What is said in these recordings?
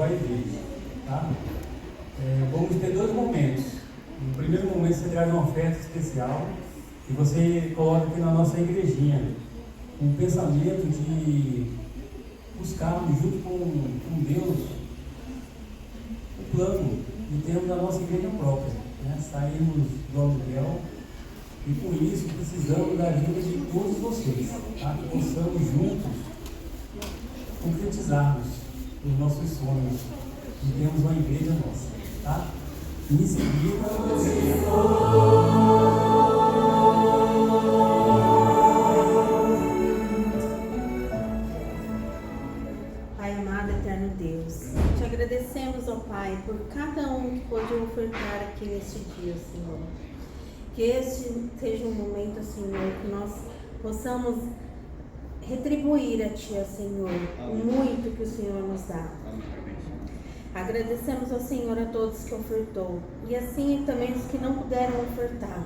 renovar a igreja, tá? Vamos ter dois momentos. No primeiro momento você traz uma oferta especial e você coloca aqui na nossa igrejinha um pensamento de buscarmos junto com Deus o plano de termos a nossa igreja própria, né? Sairmos do aluguel e com isso precisamos da ajuda de todos vocês, tá? Que possamos juntos concretizarmos os nossos sonhos de termos uma igreja nossa, tá? E em seguida, Pai amado, eterno Deus, te agradecemos, ó Pai, por cada um que pôde ofertar aqui neste dia, Senhor. Que este seja um momento, Senhor, que nós possamos retribuir a Ti, ó Senhor, o muito que o Senhor nos dá. Agradecemos ao Senhor a todos que ofertou e assim também os que não puderam ofertar,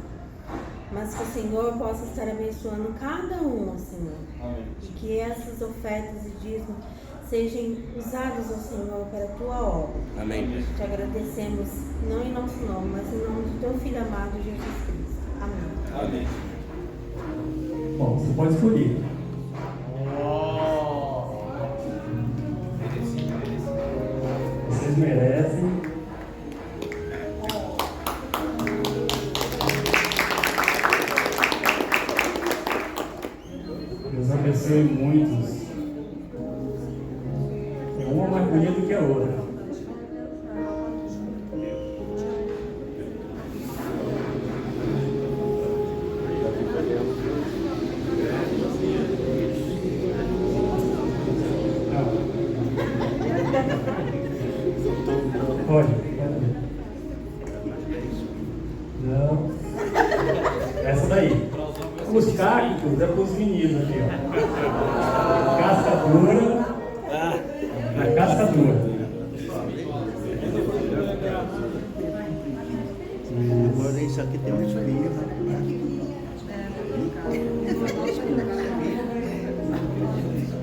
mas que o Senhor possa estar abençoando cada um, ó Senhor. Amém. E que essas ofertas e dízimos sejam usados, ó Senhor, para a Tua obra. Amém. Te agradecemos, não em nosso nome, mas em nome do Teu Filho amado, Jesus Cristo. Amém. Amém. Bom, você pode escolher. Vocês merecem. Deus abençoe muitos. É uma mais bonita do que a outra. Pode. Não. Essa daí. Os cactos é para os meninos aqui, ó. Casca dura. A casca dura. Agora isso aqui tem um espinho.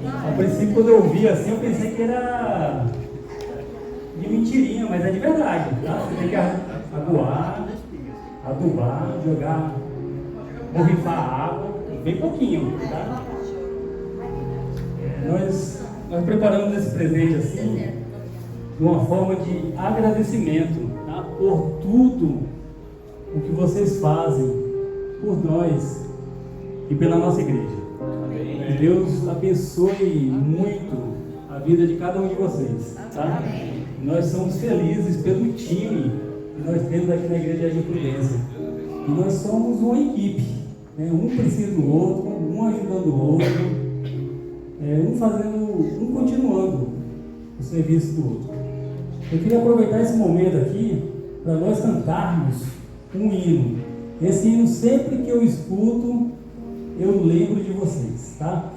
A princípio, quando eu vi assim, eu pensei que era de mentirinha, mas é de verdade, tá? Você tem que aguar, adubar, jogar, borrifar água, bem pouquinho, tá? Nós preparamos esse presente assim, de uma forma de agradecimento, tá? Por tudo o que vocês fazem por nós e pela nossa igreja. Que Deus abençoe muito a vida de cada um de vocês, tá? Nós somos felizes pelo time que nós temos aqui na Igreja de Prudência. E nós somos uma equipe, né? Um precisa do outro, um ajudando o outro, um continuando o serviço do outro. Eu queria aproveitar esse momento aqui para nós cantarmos um hino. Esse hino, sempre que eu escuto, eu lembro de vocês, tá?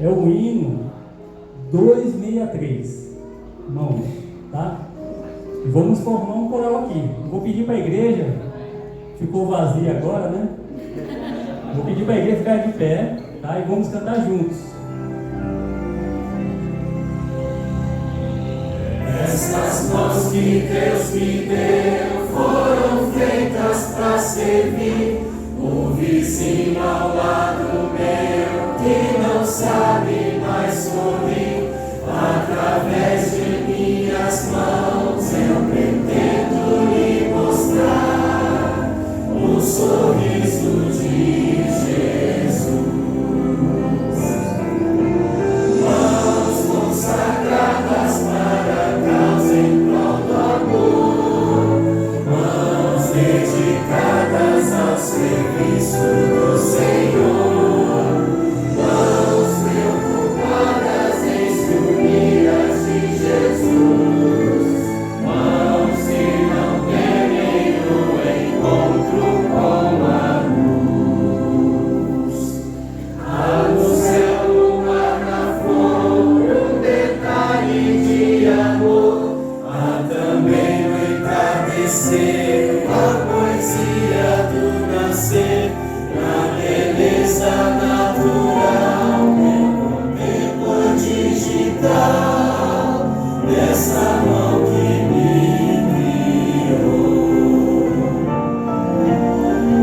É o hino 263, mãos, tá? E vamos formar um coral aqui. Eu vou pedir para a igreja, ficou vazia agora, né? Vou pedir para a igreja ficar de pé, tá? E vamos cantar juntos. Essas mãos que Deus me deu foram feitas para servir o vizinho ao lado meu que não sabe mais sorrir. Através de minhas mãos eu pretendo lhe mostrar o sorriso de Jesus. Mãos consagradas para a causa em prol do amor, mãos dedicadas ao serviço do Senhor, mãos preocupadas em se unir a ti. mão que me criou.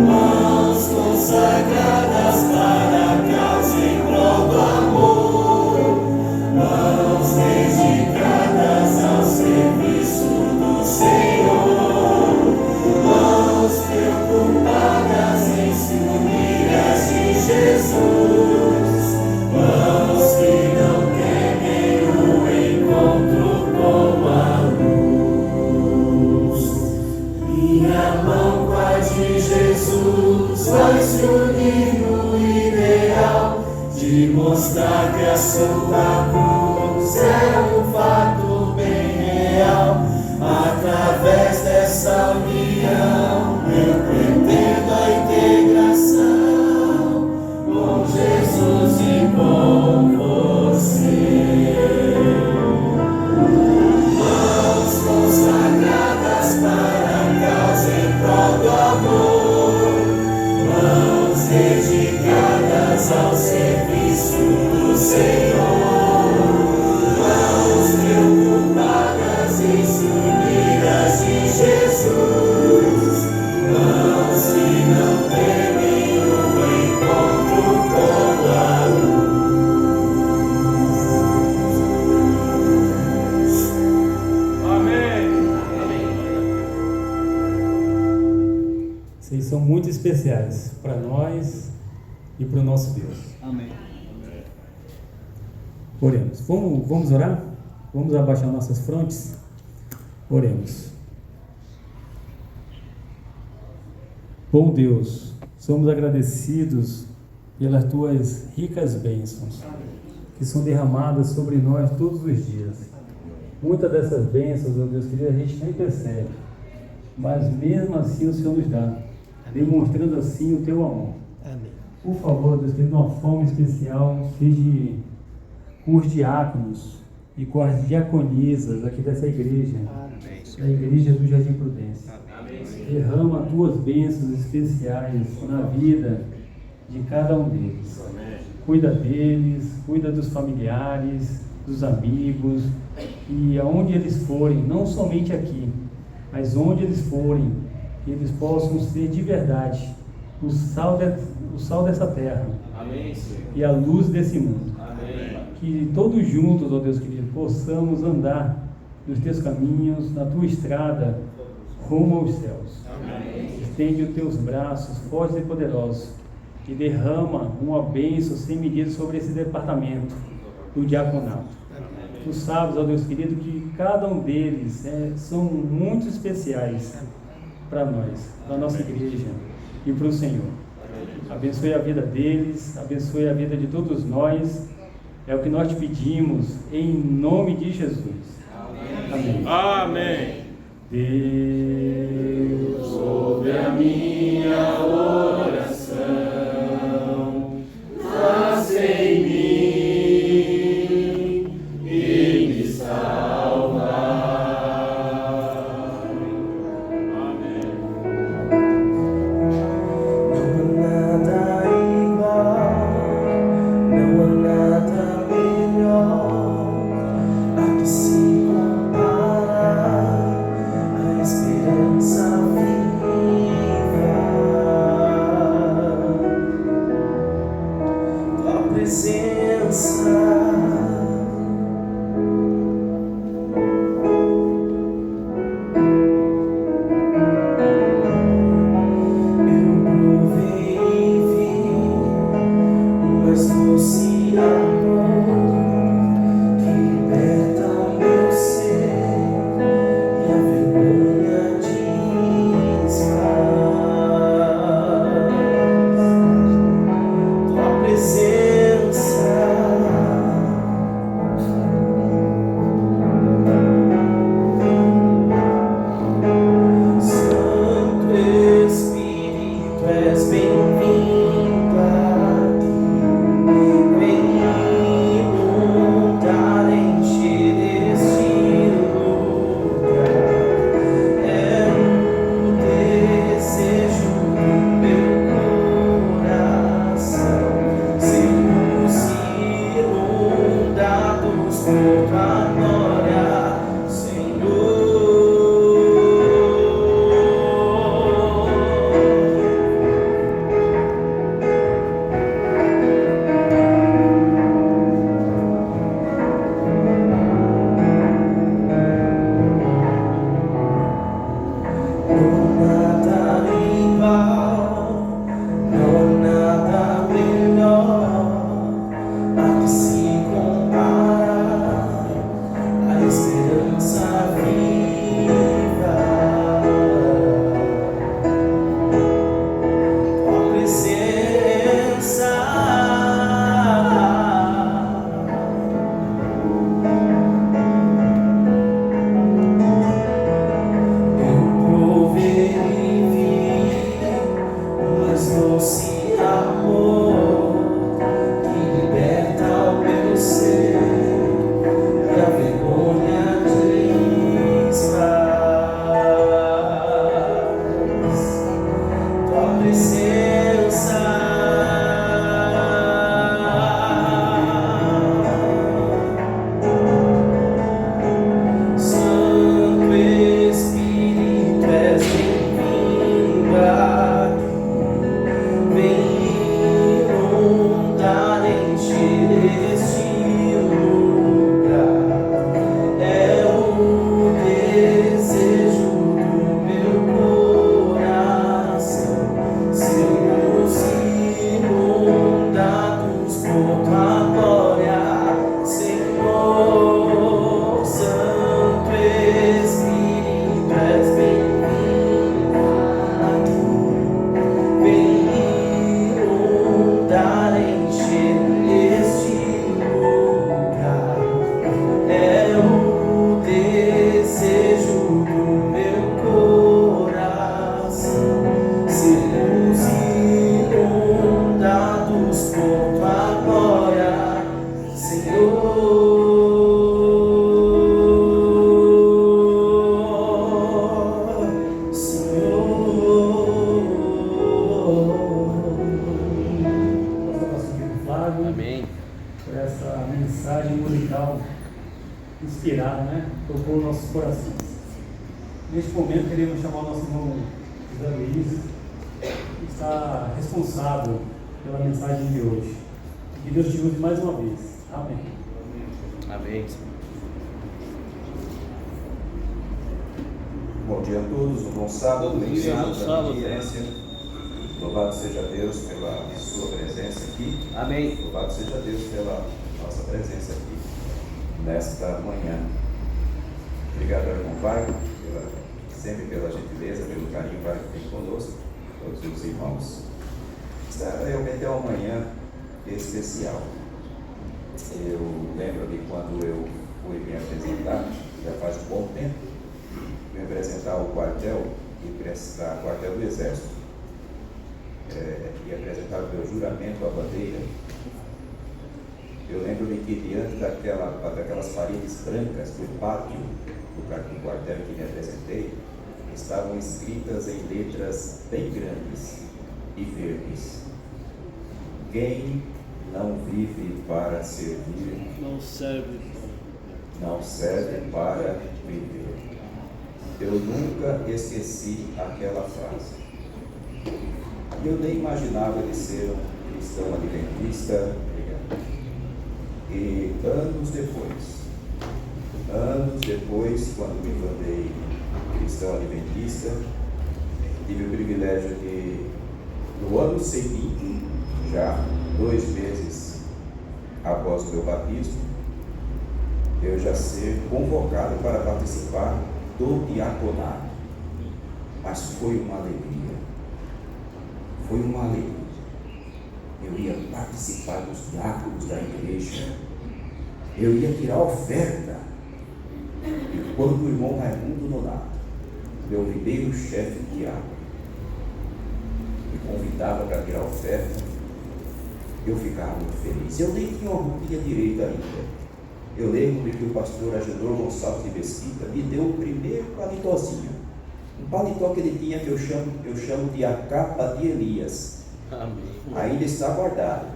Mãos consagradas para a causa em prol do amor. Mãos dedicadas ao serviço do Senhor. Mãos preocupadas em se unir às de Jesus. Mãos que não temem o encontro com a luz. Minha mão com a de Jesus vai se unir no ideal de mostrar que a Santa Cruz é um fato bem real. Através dessa união eu pretendo a integração com Jesus e com você. Mãos consagradas para a causa em prol do amor. Mãos dedicadas ao serviço do Senhor. Mãos preocupadas em se unir às de Jesus. Mãos que não temem o encontro com a luz. Amém. Vocês são muito especiais para nós e para o nosso Deus. Amém. Oremos. Vamos orar? Vamos abaixar nossas frontes? Oremos. Bom Deus, somos agradecidos pelas tuas ricas bênçãos que são derramadas sobre nós todos os dias. Muitas dessas bênçãos, ó Deus querido, a gente nem percebe, mas mesmo assim o Senhor nos dá, demonstrando assim o teu amor. Amém. Por favor, Deus querido, de uma forma especial, seja com os diáconos e com as diaconisas aqui dessa igreja, a igreja do Jardim Prudência. Derrama as tuas bênçãos especiais na vida de cada um deles. Cuida deles, cuida dos familiares, dos amigos, e aonde eles forem, não somente aqui, mas onde eles forem, que eles possam ser de verdade o sal dessa terra. Amém, Senhor. E a luz desse mundo. Amém. Que todos juntos, ó Deus querido, possamos andar nos teus caminhos, na tua estrada, rumo aos céus. Amém. Estende os teus braços fortes e poderosos e derrama uma bênção sem medida sobre esse departamento do diaconato. Tu sabes, ó Deus querido, que cada um deles são muito especiais para nós, para a nossa igreja e para o Senhor. Abençoe a vida deles, abençoe a vida de todos nós. É o que nós te pedimos, em nome de Jesus. Amém. Amém. Deus, Ouve a minha oração, faz em mim e me salva. Amém. Não há nada igual, não há nada melhor a que se compara a esperança viva nossos corações. Neste momento, queremos chamar o nosso irmão José Luiz, que está responsável pela mensagem de hoje. Que Deus te use mais uma vez. Amém. Amém. Bom dia a todos, um bom sábado, bem-vindos à sábado. audiência. Louvado seja Deus pela sua presença aqui. Amém. Louvado seja Deus pela nossa presença aqui nesta manhã. Obrigado ao irmão Wagner, sempre pela gentileza, pelo carinho que tem conosco, todos os irmãos. Esta realmente é uma manhã especial. Eu lembro de quando eu fui me apresentar, já faz um bom tempo, me apresentar ao quartel do Exército, e apresentar o meu juramento à bandeira. Eu lembro de que diante daquelas paredes brancas do pátio do quartel que me apresentei, estavam escritas em letras bem grandes e verdes: quem não vive para servir, não serve para viver. Eu nunca esqueci aquela frase. Eu nem imaginava de ser um cristão adventista. E anos depois, quando me tornei cristão adventista, tive o privilégio de, no ano seguinte, já 2 meses após o meu batismo, eu já ser convocado para participar do diaconato. Mas foi uma alegria. Eu ia participar dos diáconos da igreja. Eu ia tirar oferta. E quando o irmão Raimundo Nonato, meu primeiro chefe diácono, me convidava para tirar oferta, eu ficava muito feliz. Eu nem tinha uma roupinha direita ainda. Eu lembro que o pastor Agenor Gonçalves de Mesquita me deu o primeiro paletózinho. Um paletó que ele tinha, que eu chamo de a capa de Elias. Amém. Ainda está guardado.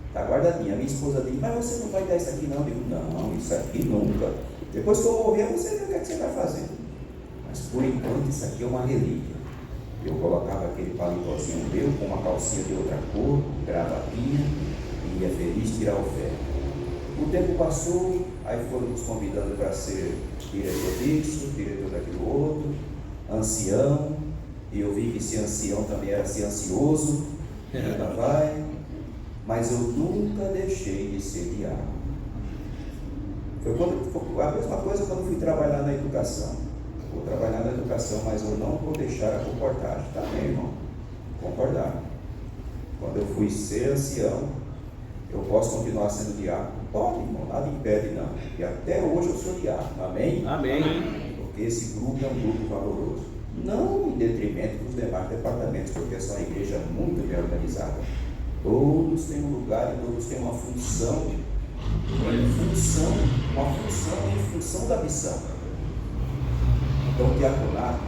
Está guardadinho. A minha esposa disse: mas você não vai dar isso aqui não? Eu digo: não, isso aqui nunca. Depois que eu morrer, você vê o que, é que você vai fazer. Mas por enquanto isso aqui é uma relíquia. Eu colocava aquele paletózinho meu com uma calcinha de outra cor, gravatinha, e ia feliz tirar oferta. O tempo passou, aí foram nos convidando para ser diretor disso, diretor daquilo outro, ancião, e eu vi que esse ancião também era ser ansioso, ainda vai, mas eu nunca deixei de ser diácono. Foi a mesma coisa quando fui trabalhar na educação. Vou trabalhar na educação, mas eu não vou deixar a comportagem, tá bem, irmão? Concordar. Quando eu fui ser ancião, eu posso continuar sendo diácono? Pode, irmão, nada impede não. E até hoje eu sou diácono, amém? Amém. Porque esse grupo é um grupo valoroso. Não em detrimento dos demais departamentos, porque essa é uma igreja muito bem organizada. Todos têm um lugar e todos têm uma função em função da missão. Então o diaconato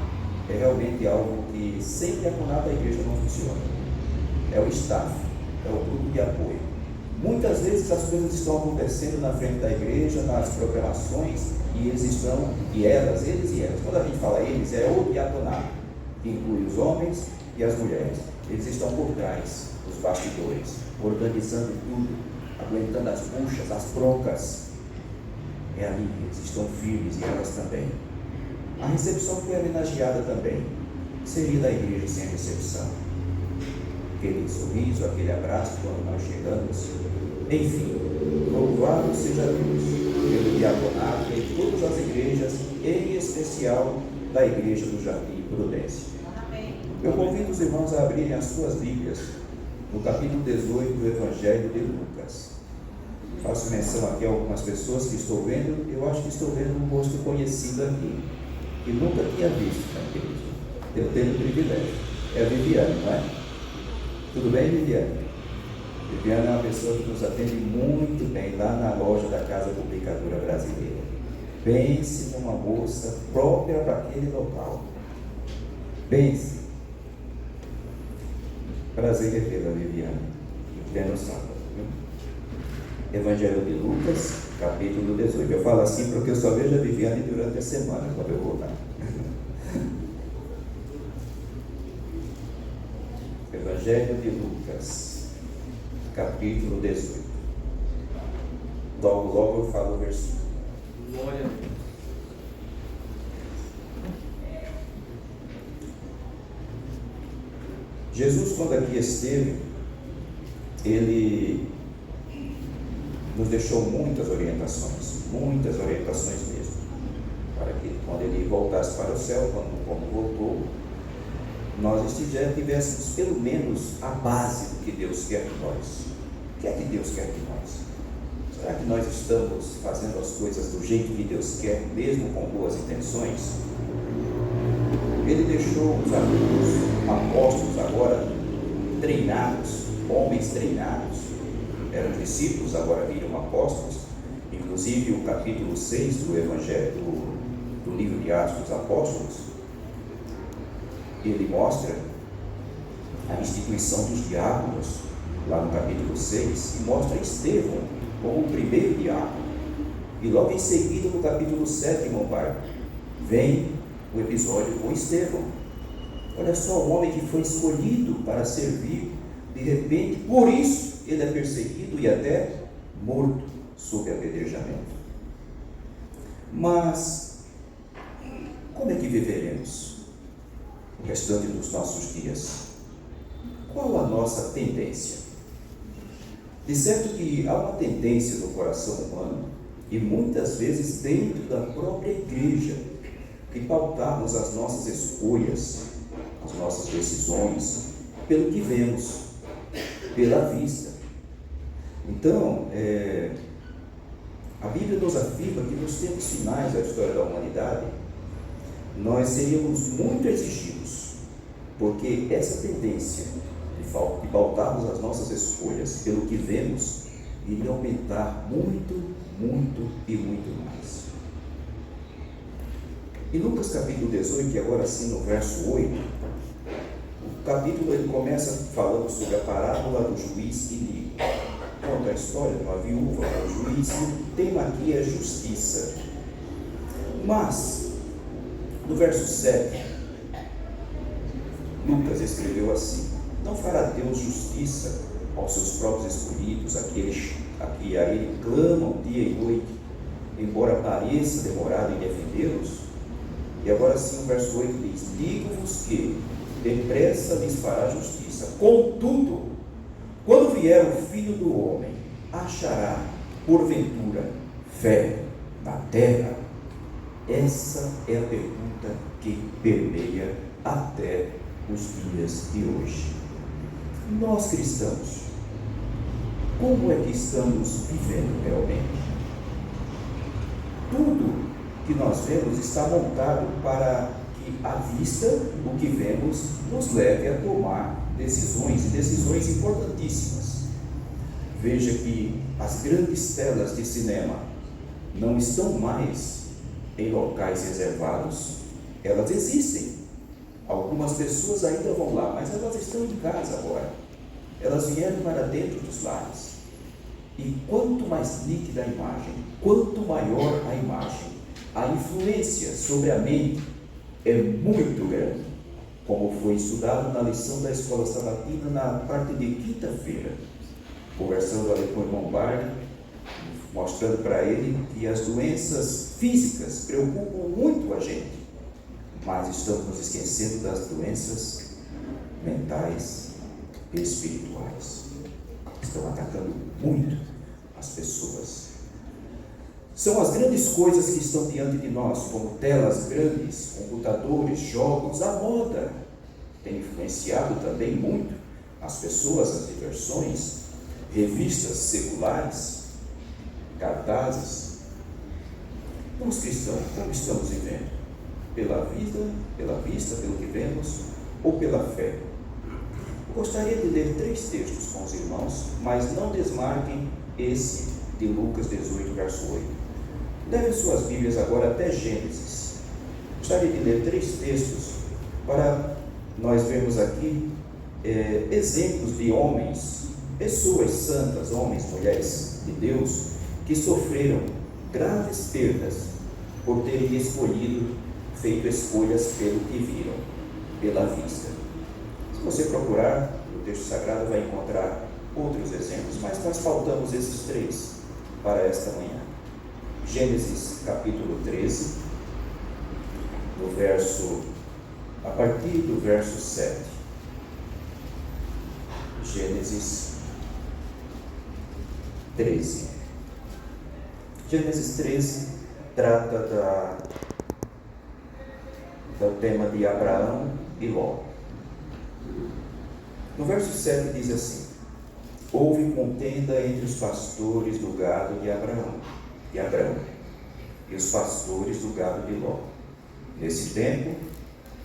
é realmente algo que sem diaconato a igreja não funciona. É o staff, é o grupo de apoio. Muitas vezes as coisas estão acontecendo na frente da igreja, nas programações, e eles e elas, quando a gente fala eles, é o diaconato, que inclui os homens e as mulheres. Eles estão por trás dos bastidores, organizando tudo, aguentando as buchas, as broncas. É ali, eles estão firmes, e elas também. A recepção foi homenageada também. Seria da igreja sem recepção? Aquele sorriso, aquele abraço quando nós chegamos. Enfim, louvado seja Deus pelo diaconato em todas as igrejas, em especial da igreja do Jardim Prudência. Eu convido os irmãos a abrirem as suas Bíblias no capítulo 18 do Evangelho de Lucas. Faço menção aqui a algumas pessoas que estou vendo. Eu acho que estou vendo um rosto conhecido aqui, que nunca tinha visto na igreja. Eu tenho o privilégio. É a Viviane, não é? Tudo bem, Viviane? Viviane é uma pessoa que nos atende muito bem lá na loja da Casa Publicadora Brasileira. Pense numa moça própria para aquele local. Pense. Prazer revê-la, Viviane. Até no sábado. Evangelho de Lucas, capítulo 18. Eu falo assim porque eu só vejo a Viviane durante a semana, quando eu vou lá. Evangelho de Lucas, capítulo 18. Logo, logo eu falo o versículo. Glória a Deus. Jesus, quando aqui esteve, ele nos deixou muitas orientações mesmo, para que quando ele voltasse para o céu, como voltou, nós tivéssemos pelo menos a base do que Deus quer de nós. O que é que Deus quer de nós? Será que nós estamos fazendo as coisas do jeito que Deus quer, mesmo com boas intenções? Ele deixou os apóstolos agora treinados, homens treinados, eram discípulos, agora viram apóstolos. Inclusive o capítulo 6 do Evangelho, do livro de Atos dos Apóstolos, ele mostra a instituição dos diáconos, lá no capítulo 6, e mostra Estevão como o primeiro diácono. E logo em seguida, no capítulo 7, irmão pai, vem o episódio com Estevão. Olha só, o homem que foi escolhido para servir, de repente, por isso ele é perseguido e até morto sob apedrejamento. Mas como é que viveremos o restante dos nossos dias? Qual a nossa tendência? De certo que há uma tendência no coração humano, e muitas vezes dentro da própria igreja, de pautarmos as nossas escolhas, as nossas decisões, pelo que vemos, pela vista. Então, a Bíblia nos afirma que nos tempos finais da história da humanidade, nós seríamos muito exigidos, porque essa tendência de pautarmos as nossas escolhas pelo que vemos, iria aumentar muito, muito e muito mais. Em Lucas capítulo 18, e agora sim no verso 8, o capítulo ele começa falando sobre a parábola do juiz iníquo. Conta a história de uma viúva com o juiz, e o tema aqui é justiça. Mas, no verso 7, Lucas escreveu assim: não fará Deus justiça aos seus próprios escolhidos, aqueles a que a Ele clamam dia e noite, embora pareça demorado em defendê-los? E agora sim o verso 8 diz: digo-vos que depressa lhes fará justiça. Contudo, quando vier o Filho do Homem, achará, porventura, fé na terra? Essa é a pergunta que permeia até os dias de hoje. Nós cristãos, como é que estamos vivendo realmente? Tudo que nós vemos está montado para que à vista o que vemos nos leve a tomar decisões, e decisões importantíssimas. Veja que as grandes telas de cinema não estão mais em locais reservados, elas existem. Algumas pessoas ainda vão lá, mas elas estão em casa agora. Elas vieram para dentro dos lares. E quanto mais nítida a imagem, quanto maior a imagem, a influência sobre a mente é muito grande, como foi estudado na lição da Escola Sabatina na parte de quinta-feira, conversando ali com o irmão Barney, mostrando para ele que as doenças físicas preocupam muito a gente, mas estamos nos esquecendo das doenças mentais e espirituais. Estão atacando muito as pessoas. São as grandes coisas que estão diante de nós, como telas grandes, computadores, jogos, a moda tem influenciado também muito as pessoas, as diversões, revistas seculares, cartazes. Nós cristãos, como estamos vivendo? Pela vista, pelo que vemos, ou pela fé? Eu gostaria de ler 3 textos com os irmãos, mas não desmarquem esse de Lucas 18, verso 8. Levem suas Bíblias agora até Gênesis. Gostaria de ler 3 textos para nós vermos aqui exemplos de homens pessoas santas, homens, mulheres de Deus, que sofreram graves perdas por terem escolhido, feito escolhas pelo que viram, pela vista. Se você procurar no texto sagrado, vai encontrar outros exemplos, mas nós faltamos esses 3 para esta manhã. Gênesis capítulo 13, a partir do verso 7. Gênesis 13. Gênesis 13 trata do tema de Abraão e Ló. No verso 7 diz assim: houve contenda entre os pastores do gado de Abrão e os pastores do gado de Ló. Nesse tempo,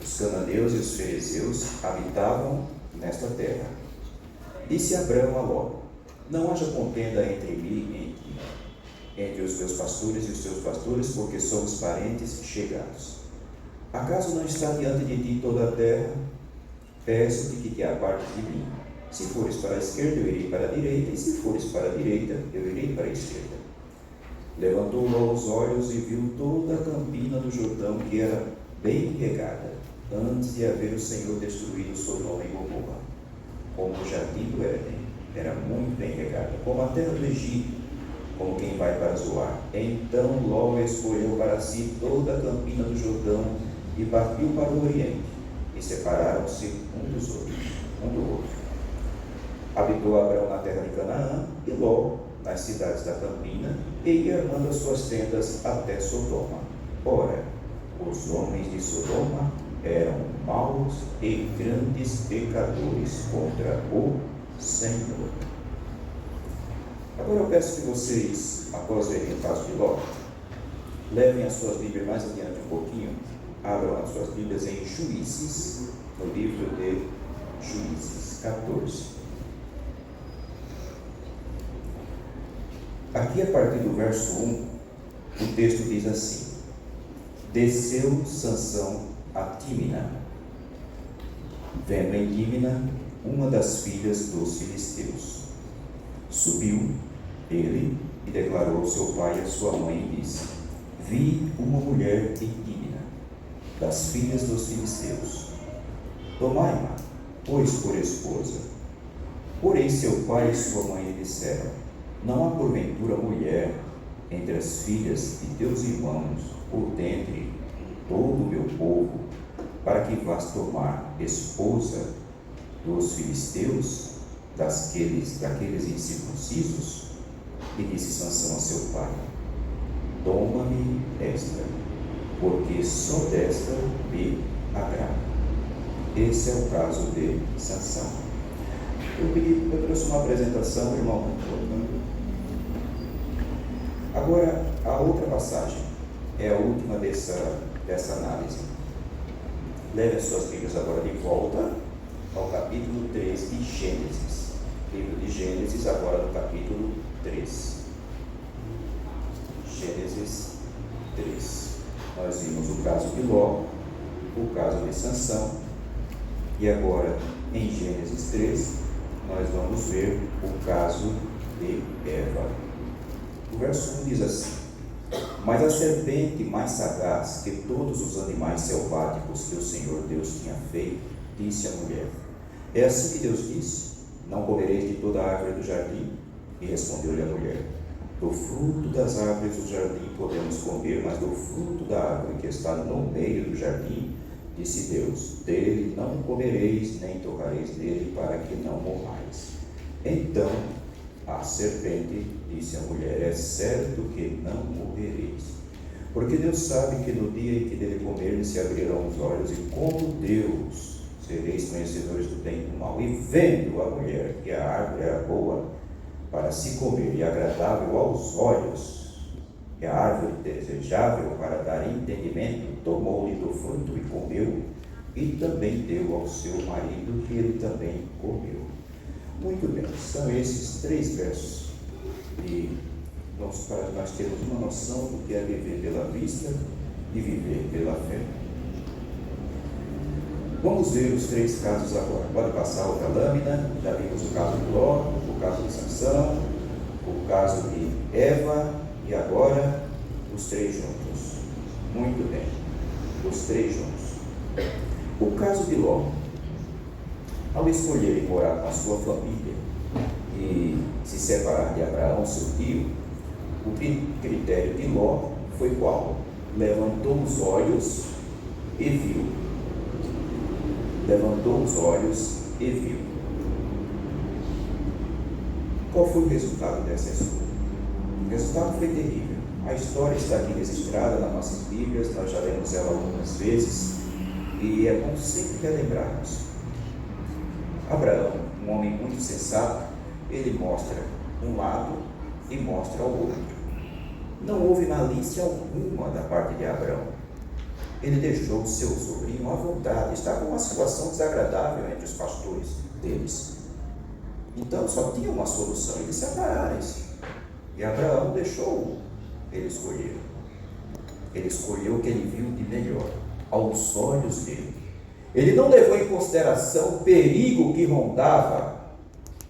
os cananeus e os ferezeus habitavam nesta terra. Disse Abrão a Ló: não haja contenda entre os meus pastores e os teus pastores, porque somos parentes chegados. Acaso não está diante de ti toda a terra? Peço-te que te apartes de mim. Se fores para a esquerda, eu irei para a direita, e se fores para a direita, eu irei para a esquerda. Levantou Ló os olhos e viu toda a campina do Jordão, que era bem regada, antes de haver o Senhor destruído Sodoma e Gomorra, como o jardim do Éden, era muito bem regada, como a terra do Egito, como quem vai para Zoar. Então Ló escolheu para si toda a campina do Jordão e partiu para o Oriente, e separaram-se um do outro. Habitou Abrão na terra de Canaã e Ló nas cidades da campina, e ia armando as suas tendas até Sodoma. Ora, os homens de Sodoma eram maus e grandes pecadores contra o Senhor. Agora eu peço que vocês, após verem o caso de Ló, levem as suas Bíblias mais adiante um pouquinho, abram as suas Bíblias em Juízes, no livro de Juízes 14. Aqui, a partir do verso 1, o texto diz assim: desceu Sansão a Tímina, vendo em Tímina uma das filhas dos filisteus. Subiu ele e declarou ao seu pai e à sua mãe e disse: vi uma mulher em Tímina, das filhas dos filisteus. Tomai-ma, pois, por esposa. Porém seu pai e sua mãe lhe disseram: não há porventura mulher entre as filhas de teus irmãos ou dentre todo o meu povo, para que vás tomar esposa dos filisteus, daqueles incircuncisos? E disse Sansão a seu pai: toma-me esta, porque só desta me agrada. Esse é o caso de Sansão. Eu trouxe uma apresentação, irmão. Agora, a outra passagem é a última dessa análise. Leve as suas Bíblias agora de volta ao capítulo 3 de Gênesis. Livro de Gênesis, agora no capítulo 3. Gênesis 3. Nós vimos o caso de Ló, o caso de Sansão, e agora em Gênesis 3 nós vamos ver o caso de Eva. O verso 1 diz assim: mas a serpente mais sagaz que todos os animais selváticos que o Senhor Deus tinha feito, disse à mulher: é assim que Deus disse: não comereis de toda a árvore do jardim? E respondeu-lhe a mulher: do fruto das árvores do jardim podemos comer, mas do fruto da árvore que está no meio do jardim, disse Deus: dele não comereis, nem tocareis nele, para que não morrais. Então a serpente disse à mulher: é certo que não morrereis, porque Deus sabe que no dia em que dele comerem se abrirão os olhos, e como Deus sereis conhecedores do bem e do mal. E vendo a mulher que a árvore era boa para se comer e agradável aos olhos, que a árvore desejável para dar entendimento, tomou-lhe do fruto e comeu, e também deu ao seu marido, que ele também comeu. Muito bem, são esses 3 versos, e para nós termos uma noção do que é viver pela vista e viver pela fé. Vamos ver os 3 casos agora. Pode passar outra lâmina. Já vimos o caso de Ló, o caso de Sansão, o caso de Eva e agora os 3 juntos. Muito bem, os 3 juntos. O caso de Ló. Ao escolher ir morar com a sua família e se separar de Abraão, seu tio, o critério de Ló foi qual? Levantou os olhos e viu. Levantou os olhos e viu. Qual foi o resultado dessa escolha? O resultado foi terrível. A história está aqui registrada nas nossas Bíblias, nós já lemos ela algumas vezes, e é bom sempre relembrarmos. Abraão, um homem muito sensato, ele mostra um lado e mostra o outro. Não houve malícia alguma da parte de Abraão. Ele deixou o seu sobrinho à vontade, está com uma situação desagradável entre os pastores deles. Então só tinha uma solução, eles separarem-se. E Abraão deixou ele escolher. Ele escolheu o que ele viu de melhor, aos olhos dele. Ele não levou em consideração o perigo que rondava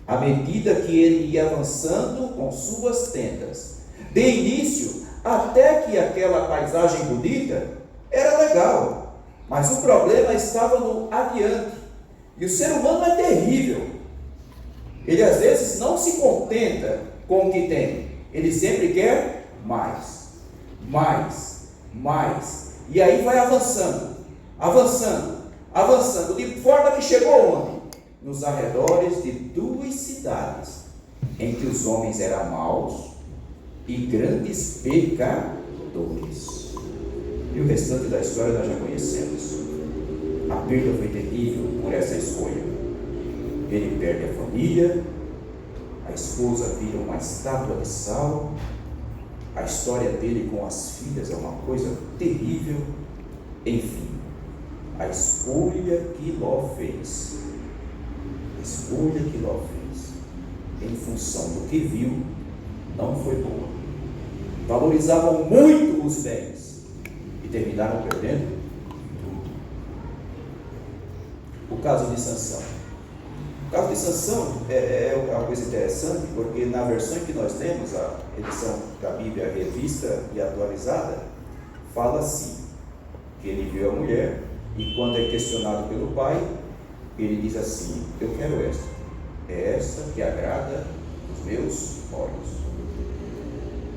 à medida que ele ia avançando com suas tendas. De início, até que aquela paisagem bonita era legal, mas o problema estava no adiante. E o ser humano é terrível. Ele às vezes não se contenta com o que tem, ele sempre quer mais, mais, mais. E aí vai avançando, avançando, avançando, de forma que chegou onde? Nos arredores de 2 cidades, em que os homens eram maus e grandes pecadores. E o restante da história nós já conhecemos. A perda foi terrível por essa escolha. Ele perde a família, a esposa vira uma estátua de sal, a história dele com as filhas é uma coisa terrível. Enfim, a escolha que Ló fez, em função do que viu, não foi boa. Valorizavam muito os bens e terminaram perdendo tudo. O caso de Sansão. O caso de Sansão é uma coisa interessante, porque na versão que nós temos, a edição da Bíblia revista e atualizada, fala assim, que ele viu a mulher e quando é questionado pelo pai, ele diz assim: eu quero esta, é essa que agrada os meus olhos,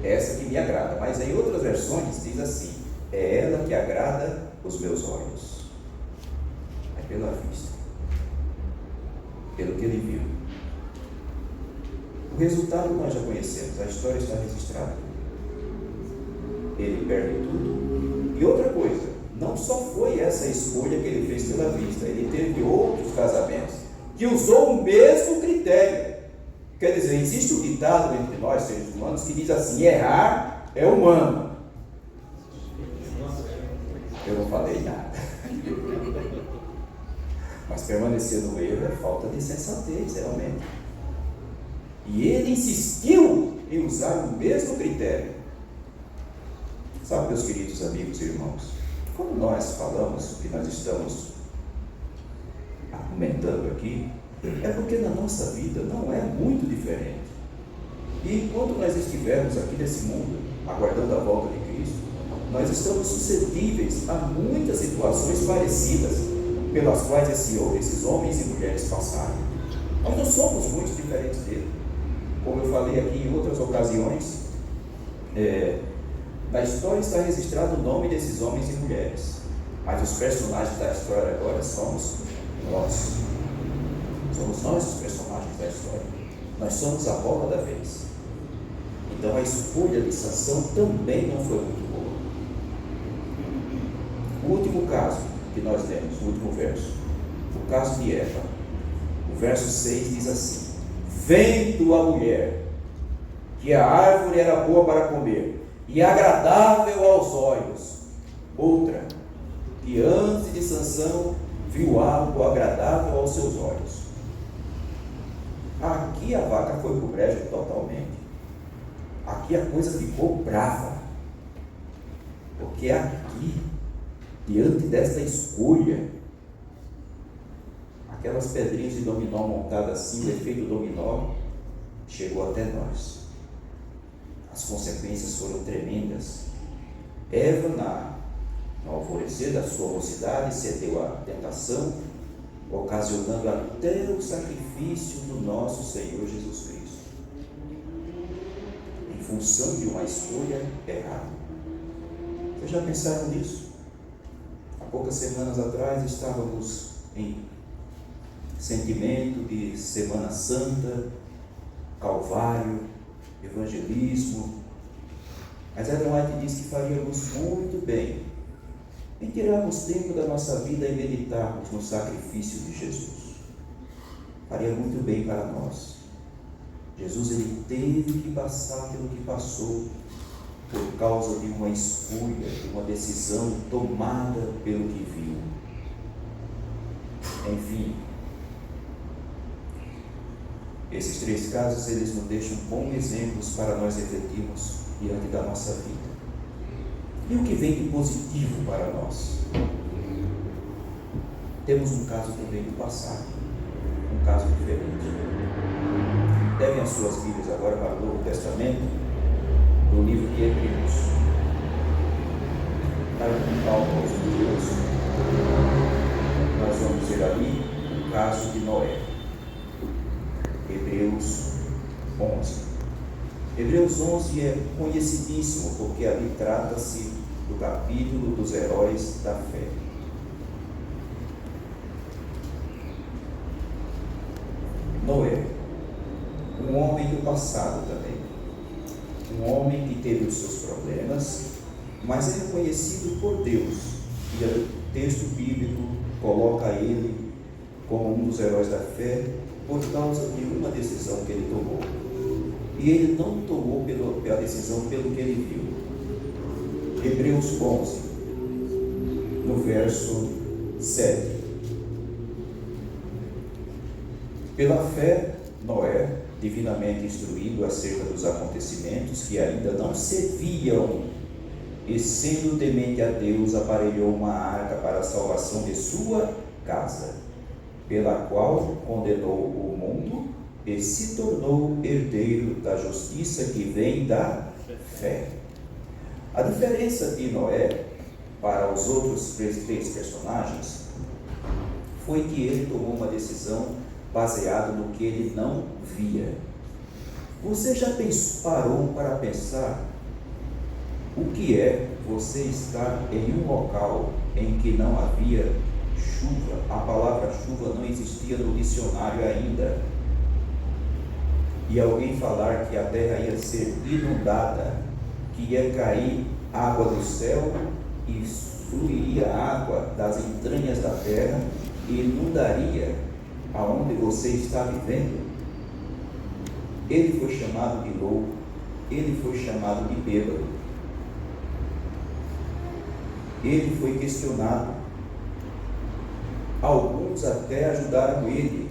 é essa que me agrada. Mas em outras versões diz assim: é ela que agrada os meus olhos. É pela vista, pelo que ele viu. O resultado nós já conhecemos, a história está registrada. Ele perde tudo. E outra coisa, não só foi essa escolha que ele fez pela vista, ele teve outros casamentos que usou o mesmo critério. Quer dizer, existe um ditado entre nós, seres humanos, que diz assim: errar é humano. Eu não falei nada. Mas permanecer no erro é falta de sensatez, realmente. E ele insistiu em usar o mesmo critério. Sabe, meus queridos amigos e irmãos, quando nós falamos que nós estamos argumentando aqui, é porque na nossa vida não é muito diferente. E enquanto nós estivermos aqui nesse mundo, aguardando a volta de Cristo, nós estamos suscetíveis a muitas situações parecidas pelas quais esses homens e mulheres passaram. Nós não somos muito diferentes dele. Como eu falei aqui em outras ocasiões, na história está registrado o nome desses homens e mulheres, mas os personagens da história agora somos nós. Somos nós os personagens da história. Nós somos a bola da vez. Então a escolha de Sansão também não foi muito boa. O último caso que nós temos, o último verso, o caso de Eva. O verso 6 diz assim: vendo a mulher que a árvore era boa para comer e agradável aos olhos. Outra, que antes de Sansão viu algo agradável aos seus olhos. Aqui a vaca foi pro brejo totalmente. Aqui a coisa ficou brava. Porque aqui, diante desta escolha, aquelas pedrinhas de dominó montadas assim, o efeito dominó chegou até nós. As consequências foram tremendas. Eva, no alvorecer da sua mocidade, cedeu à tentação, ocasionando até o sacrifício do nosso Senhor Jesus Cristo, em função de uma escolha errada. Vocês já pensaram nisso? Há poucas semanas atrás estávamos em sentimento de Semana Santa, Calvário, evangelismo. Mas Ellen White diz que faríamos muito bem em tirarmos tempo da nossa vida e meditarmos no sacrifício de Jesus. Faria muito bem para nós. Jesus, ele teve que passar pelo que passou por causa de uma escolha, de uma decisão tomada pelo que viu. Enfim, esses 3 casos, eles nos deixam bons exemplos para nós refletirmos diante da nossa vida. E o que vem de positivo para nós? Temos um caso também do passado, um caso diferente. Levem as suas Bíblias agora para o Novo Testamento, no livro de Hebreus. Para com Paulo aos Hebreus, nós vamos ver ali o caso de Noé. Hebreus 11. Hebreus 11 é conhecidíssimo, porque ali trata-se do capítulo dos heróis da fé. Noé, um homem do passado também, um homem que teve os seus problemas, mas é reconhecido por Deus, e o texto bíblico coloca ele como um dos heróis da fé por causa de uma decisão que ele tomou. E ele não tomou pela decisão pelo que ele viu. Hebreus 11, no verso 7. Pela fé, Noé, divinamente instruído acerca dos acontecimentos que ainda não se viam, e sendo temente a Deus, aparelhou uma arca para a salvação de sua casa, pela qual condenou o mundo e se tornou herdeiro da justiça que vem da fé. A diferença de Noé para os outros 3 personagens foi que ele tomou uma decisão baseada no que ele não via. Você já parou para pensar o que é você estar em um local em que não havia chuva? A palavra chuva não existia no dicionário ainda. E alguém falar que a terra ia ser inundada, que ia cair água do céu e fluiria água das entranhas da terra e inundaria aonde você está vivendo. Ele foi chamado de louco, ele foi chamado de bêbado, ele foi questionado. Alguns até ajudaram ele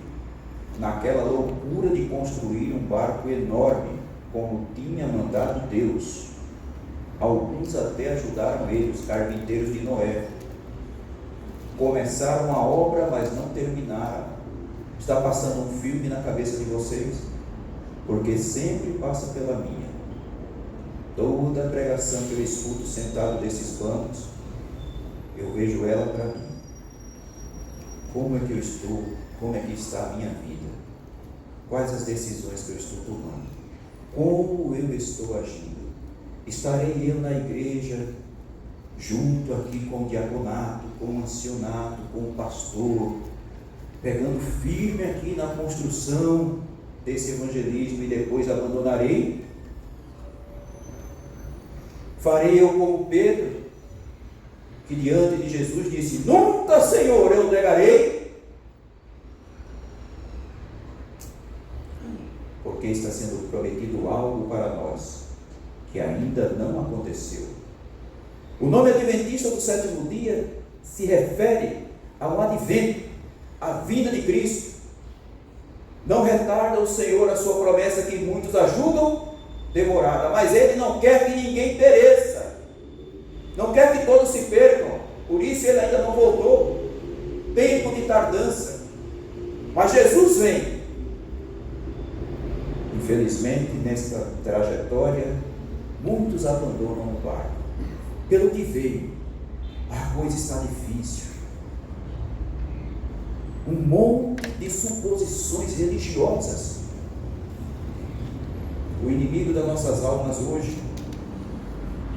naquela loucura de construir um barco enorme, como tinha mandado Deus. Alguns até ajudaram ele, os carpinteiros de Noé. Começaram a obra, mas não terminaram. Está passando um filme na cabeça de vocês? Porque sempre passa pela minha. Toda a pregação que eu escuto sentado nesses bancos, eu vejo ela para mim. Como é que eu estou? Como é que está a minha vida? Quais as decisões que eu estou tomando? Como eu estou agindo? Estarei eu na igreja, junto aqui com o diaconato, com o ancianato, com o pastor, pegando firme aqui na construção desse evangelismo e depois abandonarei? Farei eu como Pedro, que diante de Jesus disse: nunca, Senhor, eu negarei? Porque está sendo prometido algo para nós que ainda não aconteceu. O nome adventista do 7º dia se refere ao advento, à vinda de Cristo. Não retarda o Senhor a sua promessa, que muitos ajudam demorada, mas Ele não quer que ninguém pereça, não quer que todos se percam. Por isso Ele ainda não voltou. Tempo de tardança. Mas Jesus vem. Infelizmente, nesta trajetória, muitos abandonam o barco. Pelo que veio, a coisa está difícil. Um monte de suposições religiosas. O inimigo das nossas almas hoje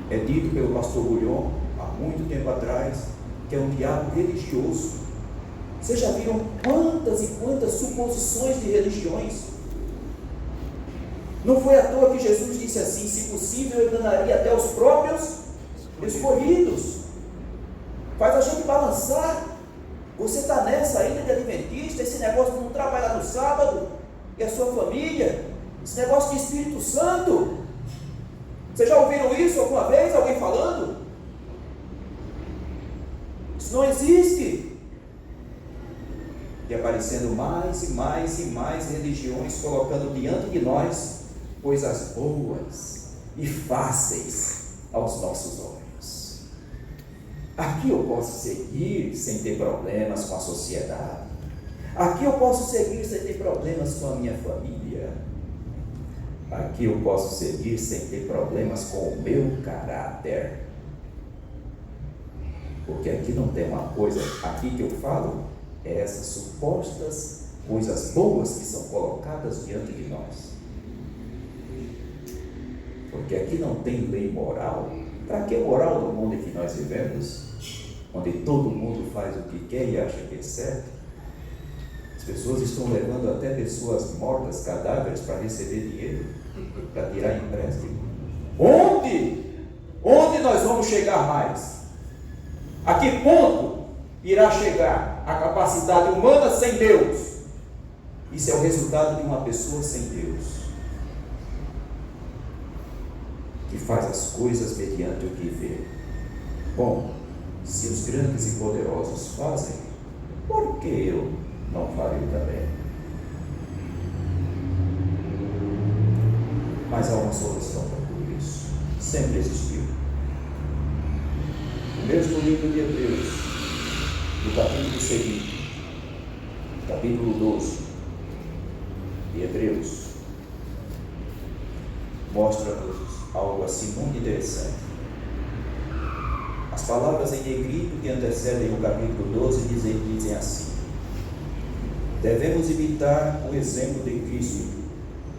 é dito pelo pastor Bulhon, há muito tempo atrás, que é um diabo religioso. Vocês já viram quantas e quantas suposições de religiões? Não foi à toa que Jesus disse assim: se possível, eu enganaria até os próprios escolhidos. Faz a gente balançar. Você está nessa ainda de adventista, esse negócio de não trabalhar no sábado, e a sua família, esse negócio de Espírito Santo. Vocês já ouviram isso alguma vez? Alguém falando? Isso não existe. E aparecendo mais e mais e mais religiões, colocando diante de nós coisas boas e fáceis aos nossos olhos. Aqui eu posso seguir sem ter problemas com a sociedade. Aqui eu posso seguir sem ter problemas com a minha família. Aqui eu posso seguir sem ter problemas com o meu caráter. Porque aqui não tem uma coisa, aqui que eu falo, é essas supostas coisas boas que são colocadas diante de nós. Porque aqui não tem lei moral. Para que moral no mundo em que nós vivemos? Onde todo mundo faz o que quer e acha que é certo. As pessoas estão levando até pessoas mortas, cadáveres, para receber dinheiro, para tirar empréstimo. Onde nós vamos chegar mais? A que ponto irá chegar a capacidade humana sem Deus? Isso é o resultado de uma pessoa sem Deus, que faz as coisas mediante o que vê. Bom, se os grandes e poderosos fazem, por que eu não farei também? Mas há uma solução para tudo isso. Sempre existiu. O mesmo livro de Hebreus, do capítulo seguinte, capítulo 12 de Hebreus, mostra-nos algo assim muito interessante. As palavras em negrito que antecedem o capítulo 12 dizem assim: devemos imitar o exemplo de Cristo,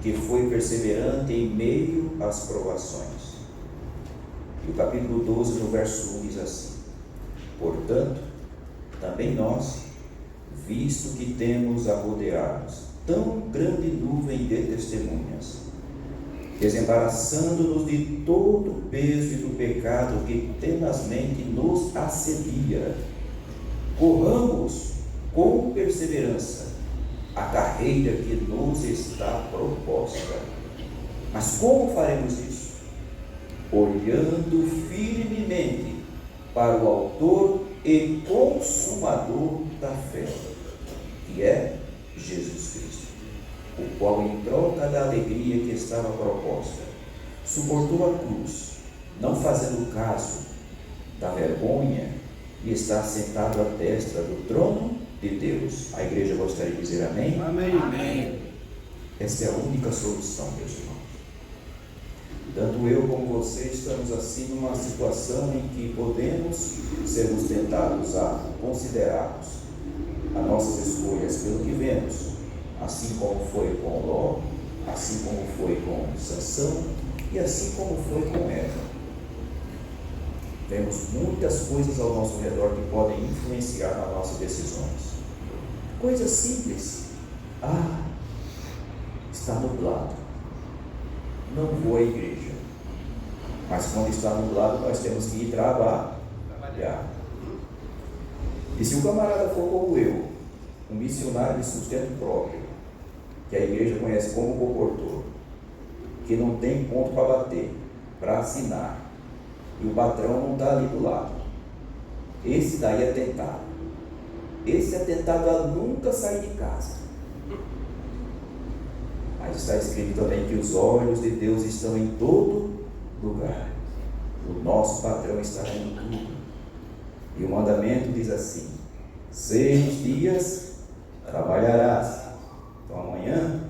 que foi perseverante em meio às provações. E o capítulo 12, no verso 1, diz assim: portanto, também nós, visto que temos a rodear-nos tão grande nuvem de testemunhas, desembaraçando-nos de todo o peso e do pecado que tenazmente nos assedia, corramos com perseverança a carreira que nos está proposta. Mas como faremos isso? Olhando firmemente para o autor e consumador da fé, que é Jesus Cristo, o qual, em troca da alegria que estava proposta, suportou a cruz, não fazendo caso da vergonha, e está sentado à destra do trono de Deus. A igreja gostaria de dizer amém? Amém. Amém. Essa é a única solução, meus irmãos. Tanto eu como você estamos assim numa situação em que podemos sermos tentados a considerarmos as nossas escolhas pelo que vemos, assim como foi com Ló, assim como foi com Sansão e assim como foi com Eva. Vemos muitas coisas ao nosso redor que podem influenciar nas nossas decisões. Coisas simples. Está nublado, não vou à igreja. Mas quando está nublado, nós temos que ir trabalhar. E se o camarada for como eu, um missionário de sustento próprio, que a igreja conhece como comportor, que não tem ponto para bater, para assinar, e o patrão não está ali do lado, esse daí é tentado. Esse é tentado a nunca sair de casa. Mas está escrito também que os olhos de Deus estão em todo lugar. O nosso patrão está em tudo. E o mandamento diz assim: 6 dias trabalharás. Então amanhã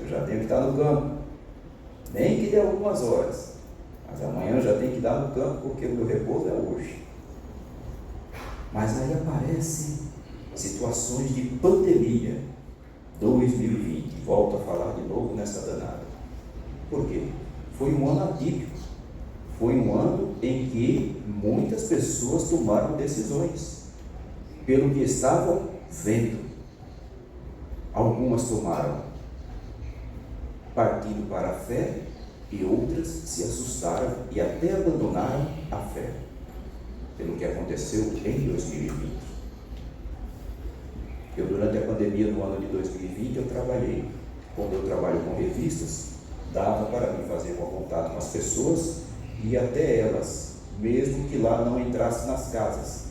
eu já tenho que estar no campo, nem que dê algumas horas, mas amanhã eu já tenho que estar no campo, porque o meu repouso é hoje. Mas aí aparecem situações de pandemia. 2020, volto a falar de novo nessa danada. Por quê? Foi um ano atípico. Foi um ano em que muitas pessoas tomaram decisões pelo que estavam vendo. Algumas tomaram partido para a fé e outras se assustaram e até abandonaram a fé, pelo que aconteceu em 2020. Eu, durante a pandemia no ano de 2020, eu trabalhei. Quando eu trabalho com revistas, dava para mim fazer um contato com as pessoas e até elas, mesmo que lá não entrasse nas casas,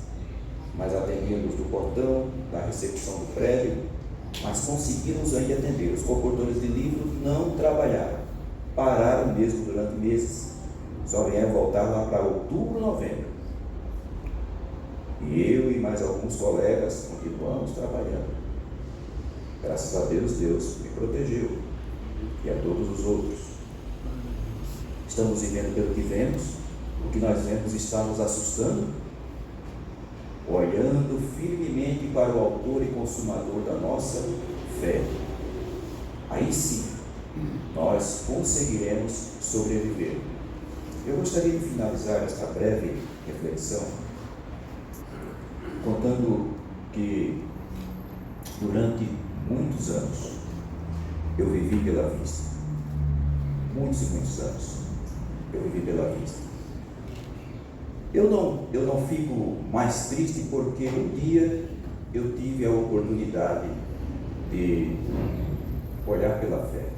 mas atendendo-os do portão, da recepção do prédio, mas conseguimos ainda atender. Os concordores de livro não trabalharam, pararam mesmo durante meses, só vieram voltar lá para outubro, novembro. E eu e mais alguns colegas continuamos trabalhando. Graças a Deus, Deus me protegeu e a todos os outros. Estamos vivendo pelo que vemos, o que nós vemos está nos assustando, olhando firmemente para o autor e consumador da nossa fé. Aí sim, nós conseguiremos sobreviver. Eu gostaria de finalizar esta breve reflexão contando que durante muitos anos eu vivi pela vista. Muitos e muitos anos eu vivi pela vista. Eu não fico mais triste porque um dia eu tive a oportunidade de olhar pela fé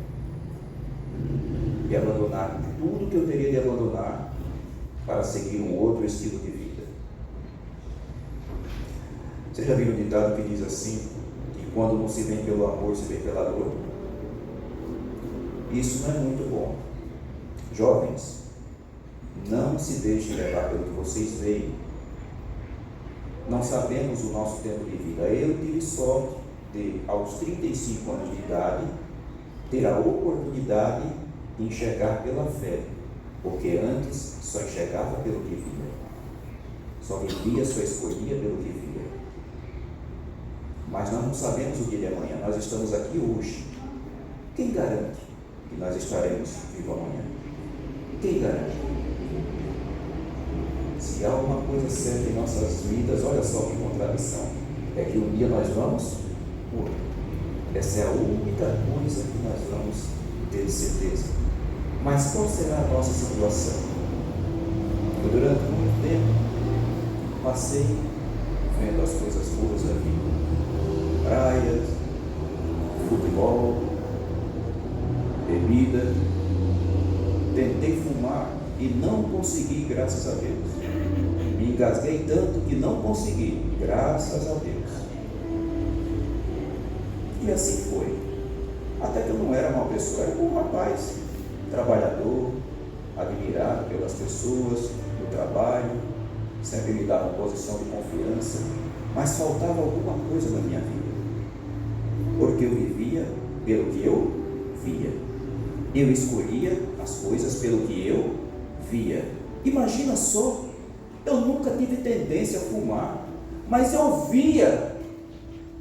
e abandonar tudo que eu teria de abandonar para seguir um outro estilo de vida. Você já viu um ditado que diz assim, que quando não se vem pelo amor, se vem pela dor? Isso não é muito bom. Jovens, não se deixem levar pelo que vocês veem. Não sabemos o nosso tempo de vida. Eu tive sorte de, aos 35 anos de idade, ter a oportunidade de enxergar pela fé, porque antes só enxergava pelo que via. Só vivia, só escolhia pelo que via. Mas nós não sabemos o dia de amanhã. Nós estamos aqui hoje. Quem garante que nós estaremos vivos amanhã? Quem garante? Se há uma coisa certa em nossas vidas, olha só que contradição, é que um dia nós vamos morrer. Essa é a única coisa que nós vamos ter certeza. Mas qual será a nossa situação? Eu, durante muito tempo, passei vendo as coisas boas da vida. Praias, futebol, bebida. Tentei fumar e não consegui, graças a Deus. Me engasguei tanto que não consegui, graças a Deus. E assim foi. Até que eu não era uma pessoa, era um rapaz trabalhador, admirado pelas pessoas, do trabalho, sempre me dava uma posição de confiança, mas faltava alguma coisa na minha vida. Porque eu vivia pelo que eu via. Eu escolhia as coisas pelo que eu via. Imagina só, eu nunca tive tendência a fumar, mas eu via,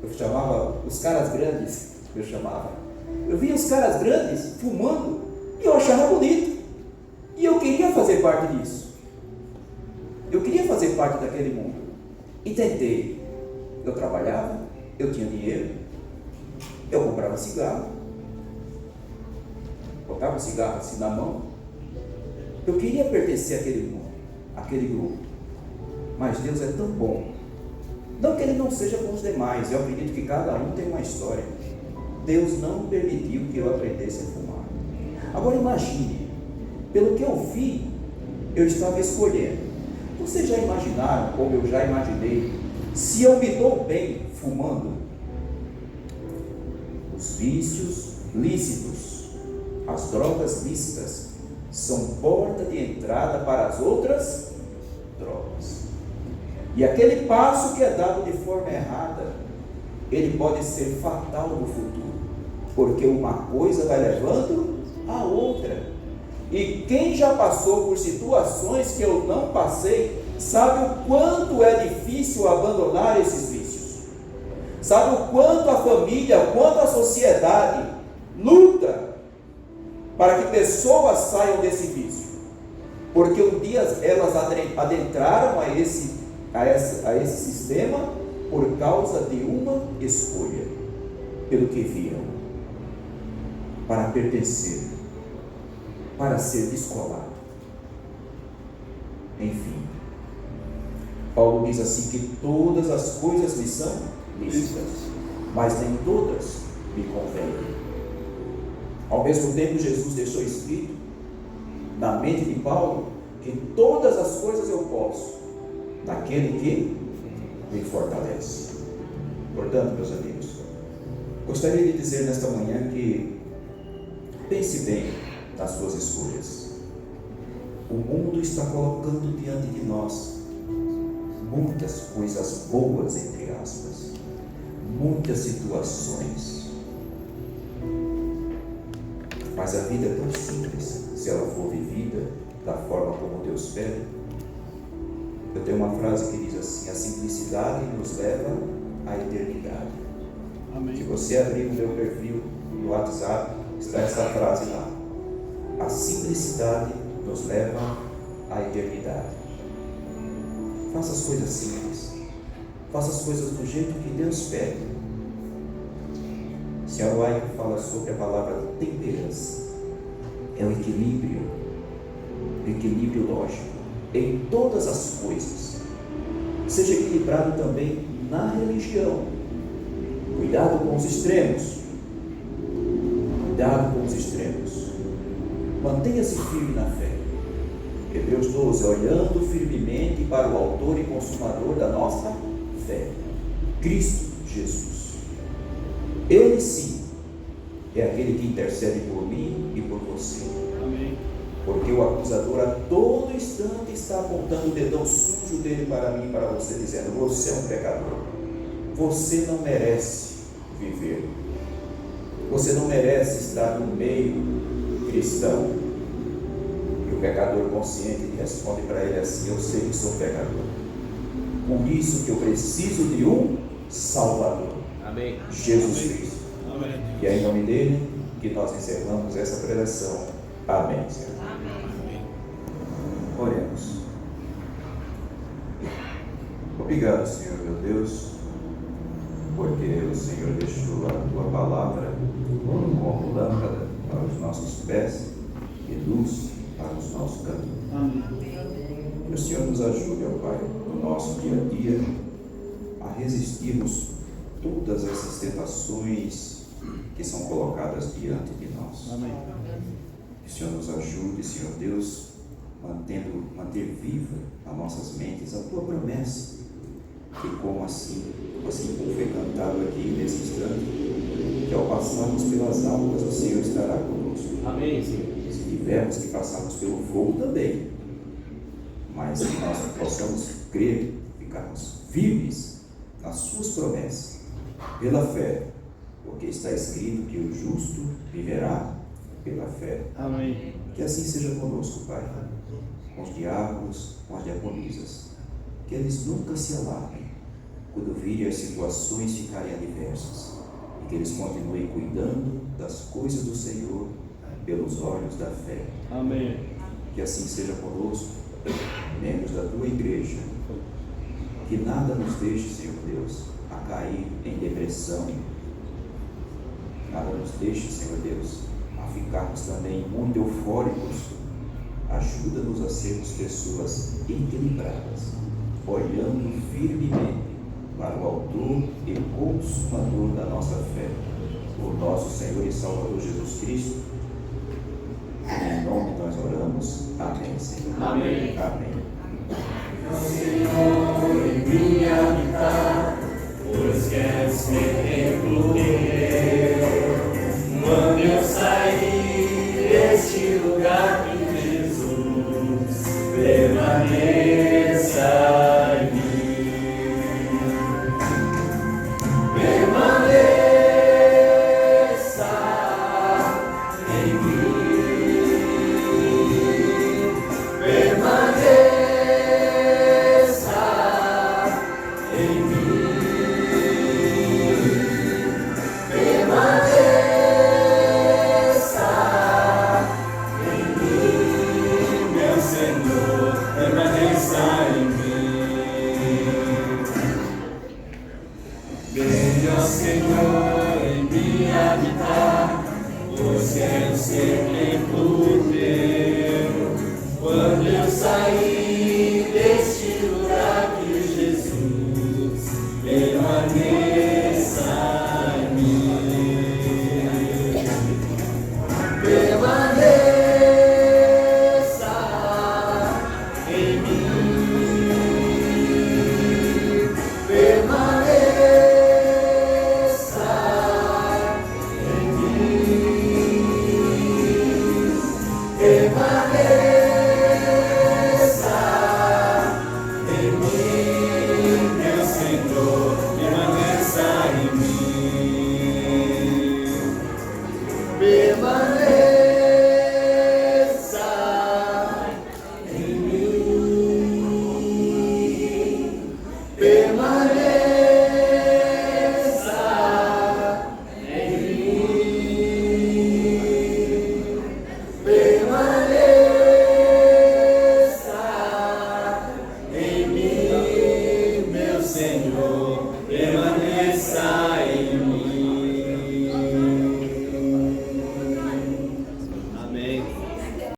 eu chamava os caras grandes, eu via os caras grandes fumando e eu achava bonito. E eu queria fazer parte disso. Eu queria fazer parte daquele mundo. E tentei. Eu trabalhava, eu tinha dinheiro, eu comprava cigarro, botava o cigarro assim na mão. Eu queria pertencer àquele mundo, àquele grupo. Mas Deus é tão bom. Não que Ele não seja com os demais, eu acredito que cada um tem uma história. Deus não permitiu que eu aprendesse a fumar. Agora imagine, pelo que eu vi, eu estava escolhendo. Vocês já imaginaram, como eu já imaginei, se eu me dou bem fumando? Os vícios lícitos, as drogas lícitas, são porta de entrada para as outras drogas. E aquele passo que é dado de forma errada ele pode ser fatal no futuro, porque uma coisa vai levando a outra. E quem já passou por situações que eu não passei, sabe o quanto é difícil abandonar esses vícios. Sabe o quanto a família, o quanto a sociedade luta para que pessoas saiam desse vício. Porque um dia elas adentraram a esse sistema por causa de uma escolha, pelo que viram, para pertencer, para ser descolado. Enfim, Paulo diz assim que todas as coisas me são lícitas, mas nem todas me convêm. Ao mesmo tempo, Jesus deixou escrito na mente de Paulo que todas as coisas eu posso naquele que me fortalece. Portanto, meus amigos, gostaria de dizer nesta manhã que pense bem nas suas escolhas. O mundo está colocando diante de nós muitas coisas boas, entre aspas, muitas situações, mas a vida é tão simples se ela for vivida da forma como Deus pede. Eu tenho uma frase que diz assim: a simplicidade nos leva à eternidade. Amém. Se você abrir o meu perfil no WhatsApp, está essa frase lá: a simplicidade nos leva à eternidade. Faça as coisas simples, faça as coisas do jeito que Deus pede. Se a White fala sobre a palavra temperança, é o equilíbrio lógico em todas as coisas. Seja equilibrado também na religião. Cuidado com os extremos. Cuidado com os extremos. Mantenha-se firme na fé. Hebreus 12, olhando firmemente para o autor e consumador da nossa fé, Cristo Jesus. Ele sim é aquele que intercede por mim e por você. Amém. Porque o acusador a todo instante está apontando o dedão sujo dele para mim e para você, dizendo: você é um pecador, você não merece viver, você não merece estar no meio cristão. E o pecador consciente responde para ele assim: eu sei que sou pecador, por isso que eu preciso de um Salvador. Amém. Jesus Cristo. Amém. E é em nome dele que nós encerramos essa pregação. Amém, Senhor. Amém. Oremos. Obrigado, Senhor meu Deus, porque o Senhor deixou a tua palavra como lâmpada para os nossos pés e luz para os nossos caminhos. Amém. Que o Senhor nos ajude, ó Pai, no nosso dia a dia, a resistirmos todas essas tentações que são colocadas diante de nós. Amém. Que o Senhor nos ajude, Senhor Deus, manter viva nas nossas mentes a tua promessa, que como assim como foi cantado aqui nesse instante, que ao passarmos pelas águas o Senhor estará conosco. Amém, Senhor. Se tivermos que passarmos pelo fogo também, mas que nós possamos crer, ficarmos firmes nas suas promessas, pela fé, porque está escrito que o justo viverá pela fé. Amém. Que assim seja conosco, Pai, com os diáconos, com as diaconisas, que eles nunca se alarmem quando virem as situações ficarem adversas, e que eles continuem cuidando das coisas do Senhor pelos olhos da fé. Amém. Que assim seja conosco, membros da tua igreja, que nada nos deixe, Senhor Deus, a cair em depressão, nada nos deixe, Senhor Deus, a ficarmos também muito eufóricos. Ajuda-nos a sermos pessoas equilibradas, olhando firmemente para o autor e consumador da nossa fé, o nosso Senhor e Salvador Jesus Cristo. Em nome nós oramos. Amém, Senhor. Amém. Amém. Senhor, em mim habitar, pois queres templo teu. Quando eu sair deste lugar, que Jesus permaneça em mim. Venha, Senhor, em mim habitar, pois quero ser templo teu. Quando eu sair deste lugar, que Jesus permaneça em mim. Permaneça em mim. Permaneça em mim. Permaneça em mim, meu Senhor, permaneça em mim.